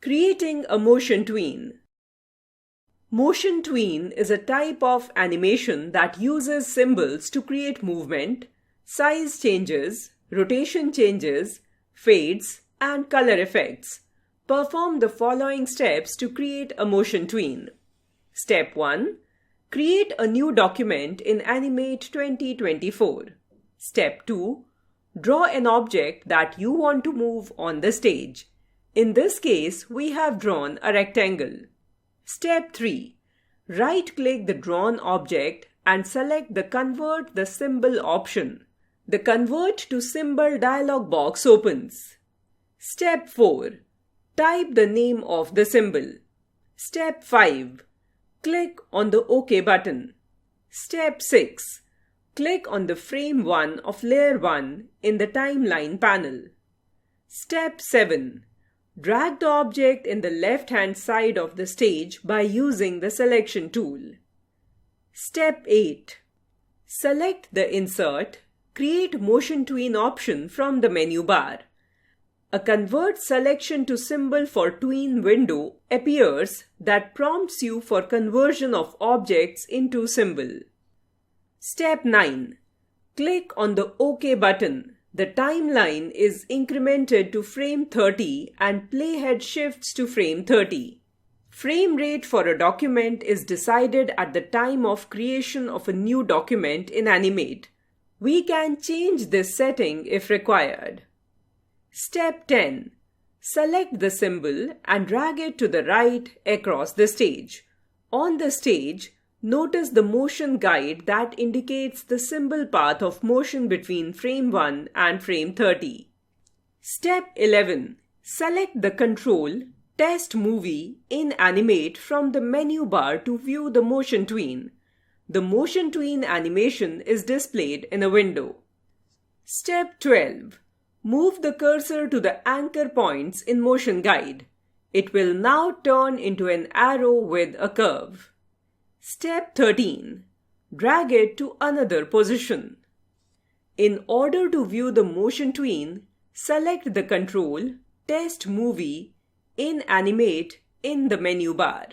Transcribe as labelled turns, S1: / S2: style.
S1: Creating a motion tween. Motion tween is a type of animation that uses symbols to create movement, size changes, rotation changes, fades, and color effects. Perform the following steps to create a motion tween. Step 1. Create a new document in Animate 2024. Step 2. Draw an object that you want to move on the stage. In this case, we have drawn a rectangle. Step 3. Right-click the drawn object and select the Convert the Symbol option. The Convert to Symbol dialog box opens. Step 4. Type the name of the symbol. Step 5. Click on the OK button. Step 6. Click on the Frame 1 of Layer 1 in the Timeline panel. Step 7. Drag the object in the left-hand side of the stage by using the Selection tool. Step 8. Select the Insert, Create Motion Tween option from the menu bar. A Convert Selection to Symbol for Tween window appears that prompts you for conversion of objects into symbol. Step 9. Click on the OK button. The timeline is incremented to frame 30 and playhead shifts to frame 30. Frame rate for a document is decided at the time of creation of a new document in Animate. We can change this setting if required. Step 10. Select the symbol and drag it to the right across the stage. On the stage, notice the motion guide that indicates the symbol path of motion between frame 1 and frame 30. Step 11. Select the control Test Movie in Animate from the menu bar to view the motion tween. The motion tween animation is displayed in a window. Step 12. Move the cursor to the anchor points in Motion Guide. It will now turn into an arrow with a curve. Step 13. Drag it to another position. In order to view the motion tween, select the control Test Movie in Animate in the menu bar.